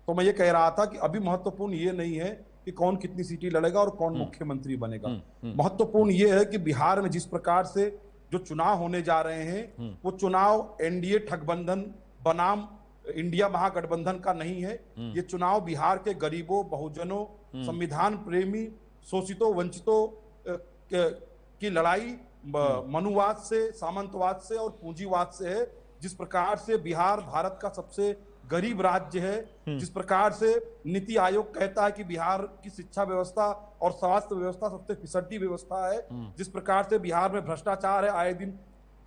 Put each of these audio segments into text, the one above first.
तो मैं ये कह रहा था कि अभी महत्वपूर्ण ये नहीं है कि कौन कितनी सीटें लड़ेगा और कौन मुख्यमंत्री बनेगा। महत्वपूर्ण ये है कि बिहार में जिस प्रकार से जो चुनाव होने जा रहे हैं वो चुनाव एनडीए ठगबंधन बनाम इंडिया महागठबंधन का नहीं है। ये चुनाव बिहार के गरीबों, बहुजनों, संविधान प्रेमी, शोषितों, वंचितों की लड़ाई मनुवाद से, सामंतवाद से और पूंजीवाद से है। जिस प्रकार से बिहार भारत का सबसे गरीब राज्य है, जिस प्रकार से नीति आयोग कहता है कि बिहार की शिक्षा व्यवस्था और स्वास्थ्य व्यवस्था सबसे फिसड्डी व्यवस्था है, जिस प्रकार से बिहार में भ्रष्टाचार है, आए दिन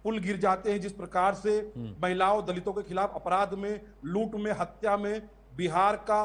पुल गिर जाते हैं, जिस प्रकार से महिलाओं, दलितों के खिलाफ अपराध में, लूट में, हत्या में बिहार का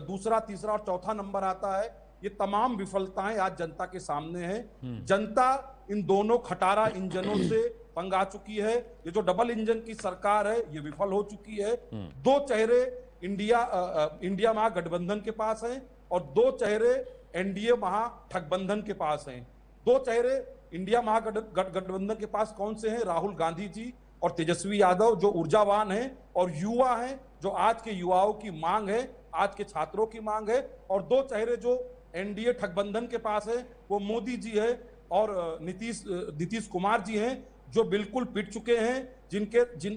दूसरा, तीसरा और चौथा नंबर आता है। ये तमाम विफलताएं आज जनता के सामने हैं। जनता इन दोनों खटारा इंजनों से तंग आ चुकी है। ये जो डबल इंजन की सरकार है ये विफल हो चुकी है। दो चेहरे इंडिया महागठबंधन के पास हैं और दो चेहरे एनडीए महाठगबंधन के पास हैं। दो चेहरे इंडिया महागठबंधन के पास कौन से हैं? राहुल गांधी जी और तेजस्वी यादव, जो ऊर्जावान हैं और युवा हैं, जो आज के युवाओं की मांग है, आज के छात्रों की मांग है। और दो चेहरे जो एनडीए ठगबंधन के पास है वो मोदी जी है और नीतीश कुमार जी हैं, जो बिल्कुल पिट चुके हैं,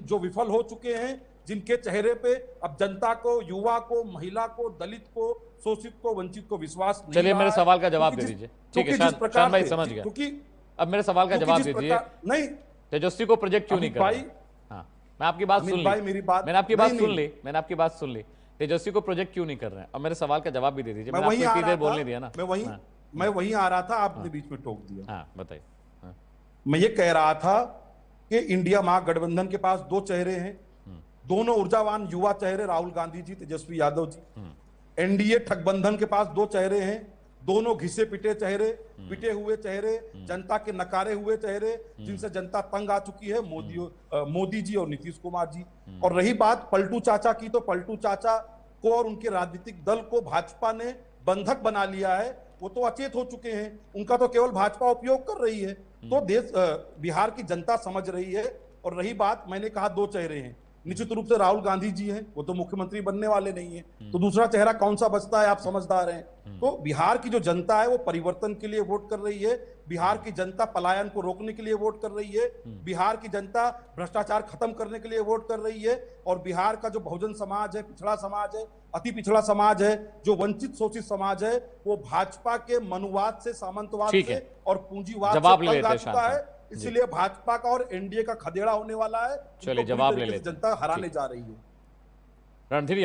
जो विफल हो चुके हैं, जिनके चेहरे पे अब जनता को, युवा को, महिला को, दलित को, शोषित को, वंचित को विश्वास नहीं। चलिए मेरे सवाल का जवाब दे दीजिए। ठीक है, शान भाई समझ गया। क्योंकि अब मेरे सवाल का जवाब दीजिए। नहीं, तेजस्वी को प्रोजेक्ट क्यों नहीं कर रहे? हाँ, मैं आपकी बात सुन ली, मैंने आपकी बात सुन ली। तेजस्वी को प्रोजेक्ट क्यों नहीं कर रहे हैं? अब मेरे सवाल का जवाब भी दे दीजिए। मैंने आपको इतनी देर बोलने दिया ना। मैं वहीं आ रहा था, आपने बीच में टोक दिया। हाँ बताइए। मैं ये कह रहा था कि इंडिया महागठबंधन के पास दो चेहरे हैं, दोनों ऊर्जावान युवा चेहरे, राहुल गांधी जी, तेजस्वी यादव जी। एनडीए ठगबंधन के पास दो चेहरे हैं, दोनों घिसे पिटे चेहरे, पिटे हुए चेहरे, जनता के नकारे हुए चेहरे, जिनसे जनता तंग आ चुकी है, मोदी जी और नीतीश कुमार जी। और रही बात पलटू चाचा की, तो पलटू चाचा को और उनके राजनीतिक दल को भाजपा ने बंधक बना लिया है। वो तो अचेत हो चुके हैं, उनका तो केवल भाजपा उपयोग कर रही है। तो बिहार की जनता समझ रही है। और रही बात, मैंने कहा दो चेहरे हैं, निश्चित रूप से राहुल गांधी जी हैं, वो तो मुख्यमंत्री बनने वाले नहीं हैं। तो दूसरा चेहरा कौन सा बचता है? आप समझदार हैं। तो बिहार की जो जनता है वो परिवर्तन के लिए वोट कर रही है। बिहार की जनता पलायन को रोकने के लिए वोट कर रही है। बिहार की जनता भ्रष्टाचार खत्म करने के लिए वोट कर रही है। और बिहार का जो बहुजन समाज है, पिछड़ा समाज है, अति पिछड़ा समाज है, जो वंचित शोषित समाज है, वो भाजपा के मनुवाद से, सामंतवाद से और पूंजीवाद से तंग आ चुका है। इसलिए भाजपा का और एनडीए का खदेड़ा होने वाला है। चलिए जवाब ले लेते हैं। जनता हराने जा रही है। रणधीर